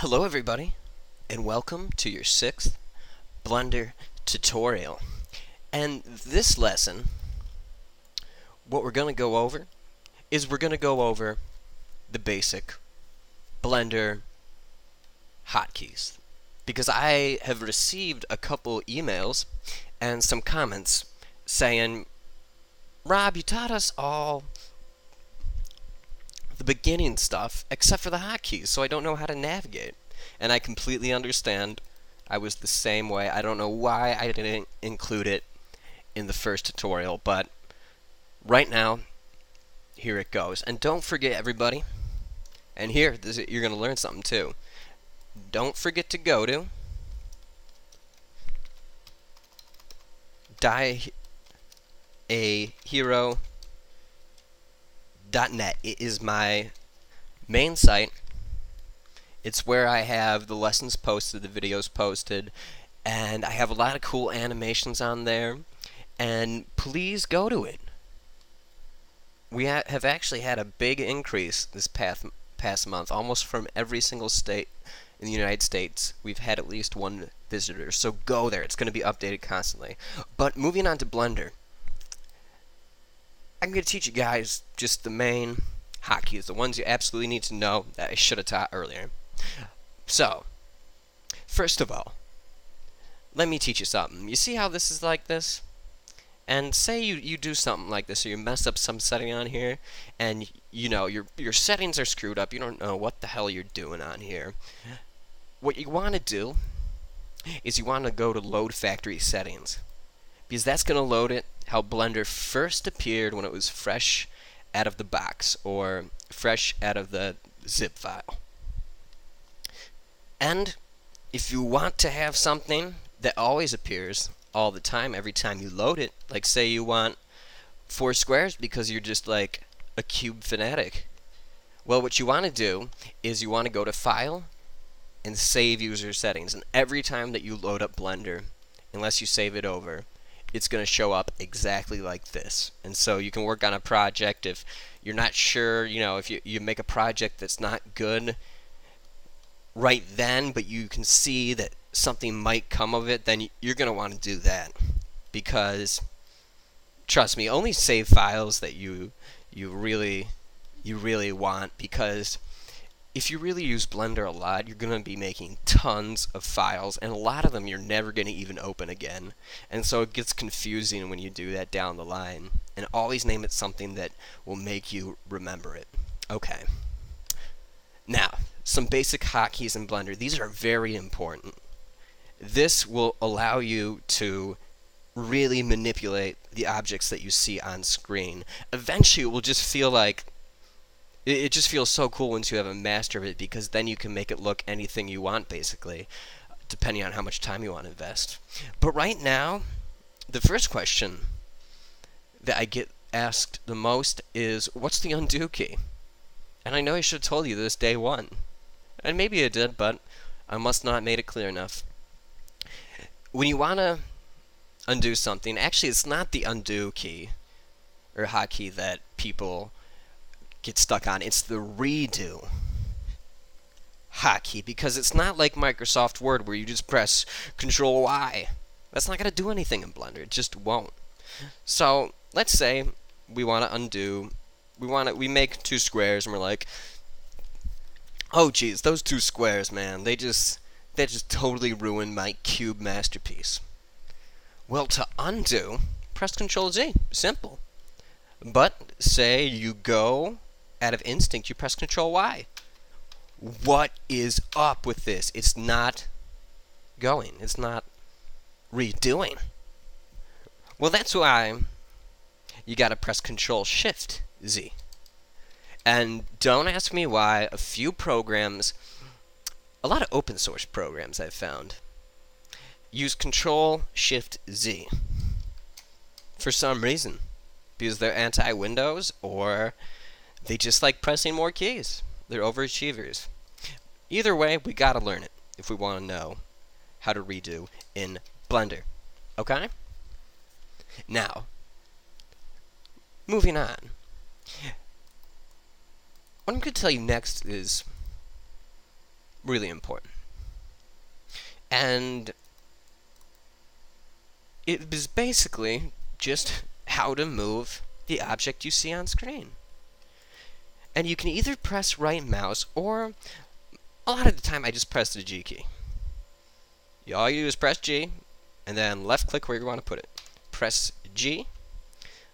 Hello everybody, and welcome to your 6th Blender tutorial. And this lesson, what we're going to go over is we're going to go over the basic Blender hotkeys. Because I have received a couple emails and some comments saying, Rob, you taught us all the beginning stuff except for the hotkeys, so I don't know how to navigate. And I completely understand. I was the same way. I don't know why I didn't include it in the first tutorial, but right now, here it goes. And don't forget, everybody, and here, you're going to learn something too. Don't forget to go to diehero.net. It is my main site. It's where I have the lessons posted, the videos posted, and I have a lot of cool animations on there. And please go to it. We have actually had a big increase this past month, almost from every single state in the United States. We've had at least one visitor, so go there. It's going to be updated constantly. But moving on to Blender, I'm going to teach you guys just the main hotkeys, the ones you absolutely need to know that I should have taught earlier. So, first of all, let me teach you something. You see how this is like this? And say you do something like this, or you mess up some setting on here, and you know your settings are screwed up. You don't know what the hell you're doing on here. What you want to do is you want to go to load factory settings, because that's going to load it how Blender first appeared when it was fresh out of the box, or fresh out of the zip file. And if you want to have something that always appears all the time, every time you load it, like say you want 4 squares because you're just like a cube fanatic, well, what you want to do is you want to go to File and Save User Settings, and every time that you load up Blender, unless you save it over, it's going to show up exactly like this. And so you can work on a project if you're not sure, if you make a project that's not good right then, but you can see that something might come of it, then you're going to want to do that. Because, trust me, only save files that you really want, because if you really use Blender a lot, you're going to be making tons of files, and a lot of them you're never going to even open again. And so it gets confusing when you do that down the line. And always name it something that will make you remember it. Okay. Now, some basic hotkeys in Blender. These are very important. This will allow you to really manipulate the objects that you see on screen. Eventually, it will just feel like it just feels so cool once you have a master of it, because then you can make it look anything you want, basically, depending on how much time you want to invest. But right now, the first question that I get asked the most is, what's the undo key? And I know I should have told you this day one. And maybe I did, but I must not have made it clear enough. When you want to undo something, actually it's not the undo key or hotkey that people get stuck on. It's the redo hotkey, because it's not like Microsoft Word where you just press Control Y. That's not going to do anything in Blender. It just won't. So let's say we want to undo. We make 2 squares, and we're like, oh geez, those 2 squares, man, they just totally ruined my cube masterpiece. Well, to undo, press Control Z. Simple. But say you go out of instinct, you press Control Y. What is up with this? It's not going. It's not redoing. Well, that's why you gotta press Control Shift Z. And don't ask me why. A few programs, a lot of open source programs I've found, use Control Shift Z for some reason, because they're anti-Windows, or they just like pressing more keys. They're overachievers. Either way, we gotta learn it if we want to know how to redo in Blender. Okay? Now, moving on. What I'm going to tell you next is Really important. And it is basically just how to move the object you see on screen. And you can either press right mouse, or a lot of the time I just press the G key. All you do is press G, and then left click where you want to put it. Press G,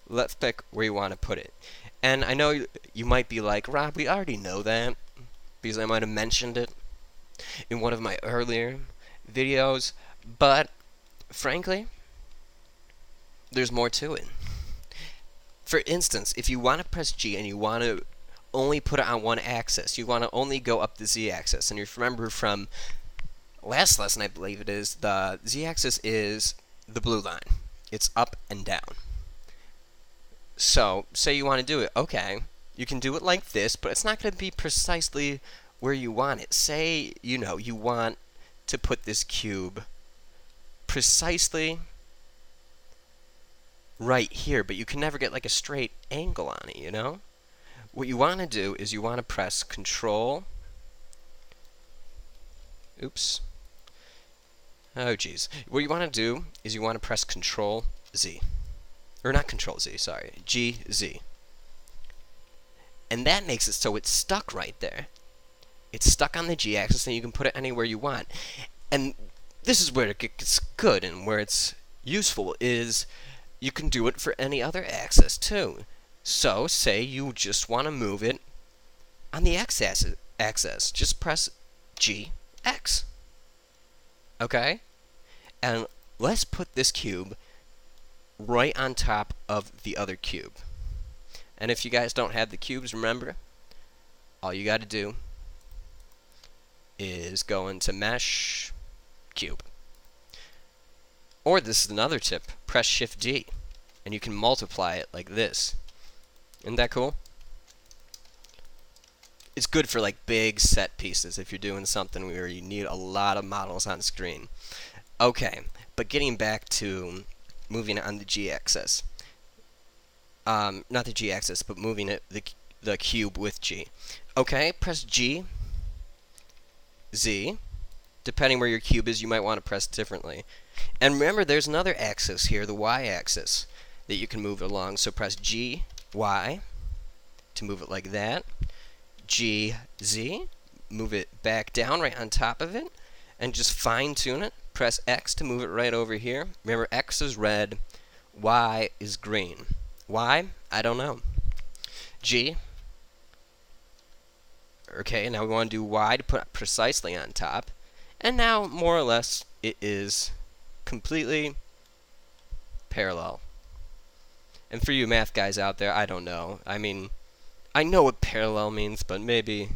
left click where you want to put it. And I know you might be like, Rob, we already know that, because I might have mentioned it in one of my earlier videos, but frankly, there's more to it. For instance, if you want to press G and you want to only put it on one axis, you want to only go up the Z-axis, and you remember from last lesson, I believe it is, the Z-axis is the blue line. It's up and down. So, say you want to do it, okay, you can do it like this, but it's not going to be precisely where you want it. Say, you want to put this cube precisely right here, but you can never get like a straight angle on it, you know? What you want to do is you want to press Control. Oops. Oh, geez. What you want to do is you want to press Control Z. Or not Control Z, sorry. G, Z. And that makes it so it's stuck right there. It's stuck on the G axis, and you can put it anywhere you want. And this is where it gets good and where it's useful, is you can do it for any other axis too. So, say you just want to move it on the X axis. Just press G, X. Okay? And let's put this cube right on top of the other cube. And if you guys don't have the cubes, remember, all you got to do is go into Mesh, Cube. Or this is another tip, press Shift D, and you can multiply it like this. Isn't that cool? It's good for like big set pieces if you're doing something where you need a lot of models on screen. Okay, but getting back to moving it on the G-axis. Not the G-axis, but moving it the cube with G. Okay, press G, Z. Depending where your cube is, you might want to press differently. And remember, there's another axis here, the Y-axis, that you can move along. So press G, Y, to move it like that. G, Z, move it back down right on top of it, and just fine-tune it. Press X to move it right over here. Remember, X is red, Y is green. Why? I don't know. G. Okay, now we want to do Y to put it precisely on top. And now, more or less, it is completely parallel. And for you math guys out there, I don't know. I mean, I know what parallel means, but maybe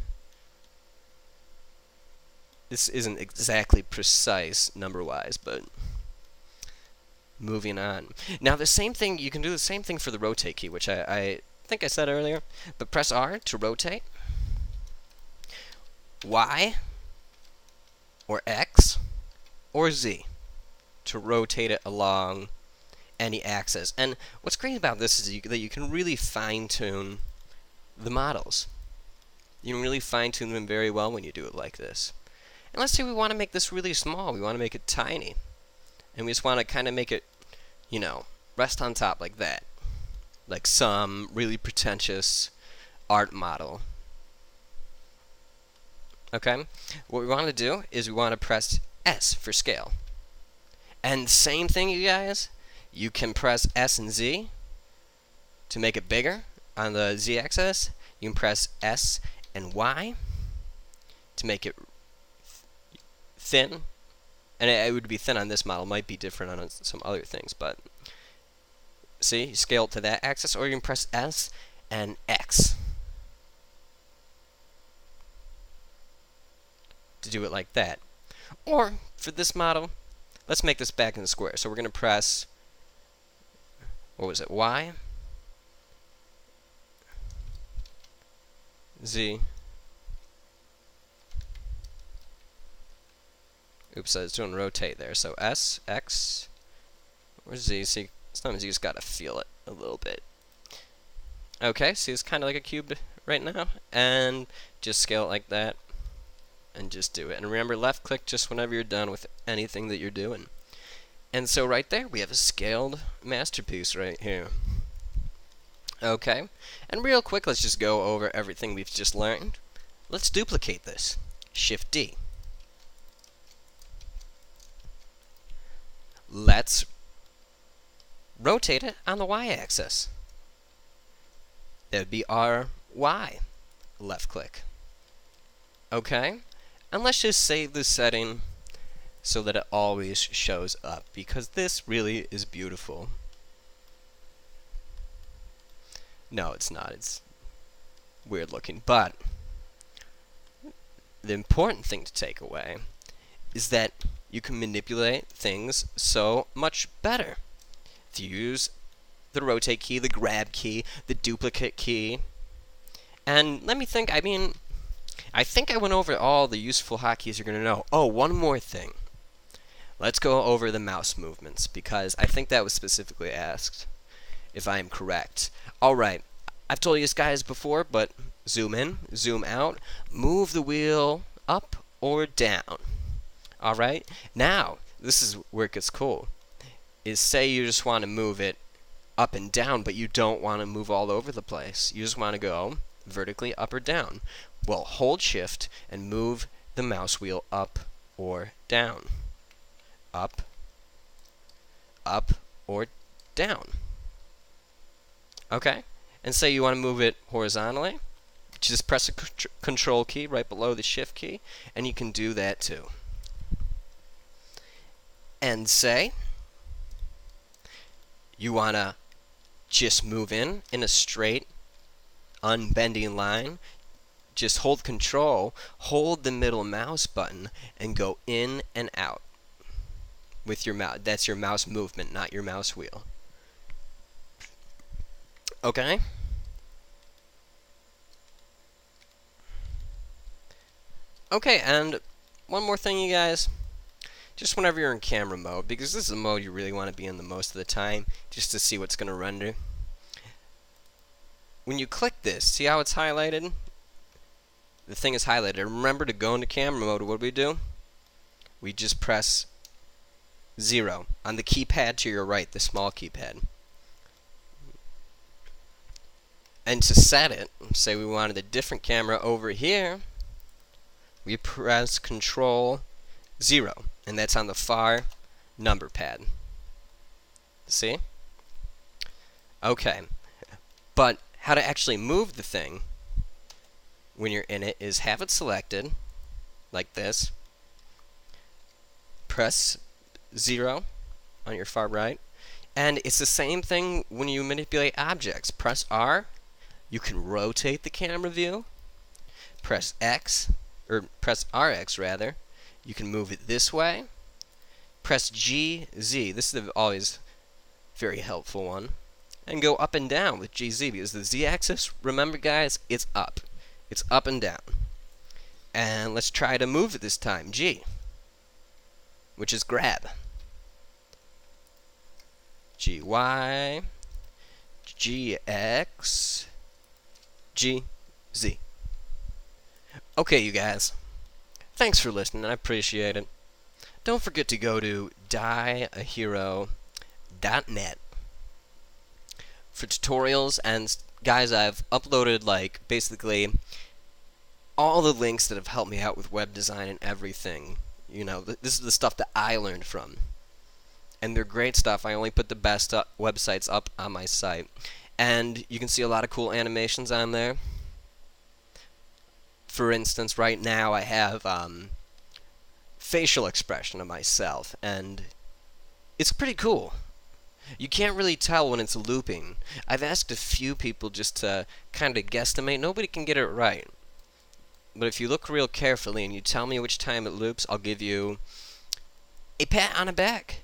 this isn't exactly precise number-wise, but moving on. Now, the same thing, you can do the same thing for the rotate key, which I think I said earlier, but press R to rotate, Y, or X, or Z to rotate it along any axis. And what's great about this is that you can really fine-tune the models. You can really fine-tune them very well when you do it like this. And let's say we want to make this really small. We want to make it tiny. And we just want to kind of make it, rest on top like that. Like some really pretentious art model. Okay? What we want to do is we want to press S for scale. And same thing, you guys. You can press S and Z to make it bigger on the Z-axis. You can press S and Y to make it thin. And it would be thin on this model. Might be different on some other things, but see, you scale it to that axis, or you can press S and X to do it like that. Or for this model, let's make this back in the square. So we're going to press, what was it, Y, Z. Oops, I was doing rotate there. So S, X, or Z. See, sometimes you just gotta feel it a little bit. Okay, see, it's kind of like a cube right now, and just scale it like that. and just do it. And remember, left click just whenever you're done with anything that you're doing. And so right there, we have a scaled masterpiece right here. Okay, and real quick, let's just go over everything we've just learned. Let's duplicate this. Shift D. Let's rotate it on the y-axis. That would be our Y. Left click. Okay, and let's just save this setting so that it always shows up, because this really is beautiful. No, it's not. It's weird looking, but the important thing to take away is that you can manipulate things so much better if you use the rotate key, the grab key, the duplicate key. And let me think, I think I went over all the useful hotkeys you're going to know. Oh, one more thing. Let's go over the mouse movements, because I think that was specifically asked, if I am correct. Alright, I've told you guys before, but zoom in, zoom out, move the wheel up or down. Alright, now, this is where it gets cool, is say you just want to move it up and down, but you don't want to move all over the place. You just want to go vertically up or down. Well, hold shift and move the mouse wheel up or down. Up, up, or down. Okay? And say you want to move it horizontally, just press a control key right below the shift key, and you can do that too. And say you want to just move in a straight, unbending line. Just hold control, hold the middle mouse button, and go in and out with your mouse. That's your mouse movement, not your mouse wheel. Okay? Okay, and one more thing, you guys. Just whenever you're in camera mode, because this is a mode you really want to be in the most of the time, just to see what's going to render. When you click this, see how it's highlighted? The thing is highlighted. Remember to go into camera mode. What do? We just press 0 on the keypad to your right, the small keypad. And to set it, say we wanted a different camera over here, we press Control 0, and that's on the far number pad. See? Okay. But how to actually move the thing when you're in it is have it selected like this. Press 0 on your far right. And it's the same thing when you manipulate objects. Press R. You can rotate the camera view. Press X, or press RX rather. You can move it this way. Press GZ. This is always very helpful one. And go up and down with GZ, because the Z-axis, remember guys, it's up. It's up and down. And let's try to move it this time. G, which is grab. GY, GX, GZ. Okay, you guys. Thanks for listening. I appreciate it. Don't forget to go to dieahero.net for tutorials, and guys, I've uploaded like basically all the links that have helped me out with web design and everything. You know, this is the stuff that I learned from, and they're great stuff. I only put the best websites up on my site, and you can see a lot of cool animations on there. For instance, right now I have facial expression of myself, and it's pretty cool. You can't really tell when it's looping. I've asked a few people just to kind of guesstimate. Nobody can get it right. But if you look real carefully and you tell me which time it loops, I'll give you a pat on the back.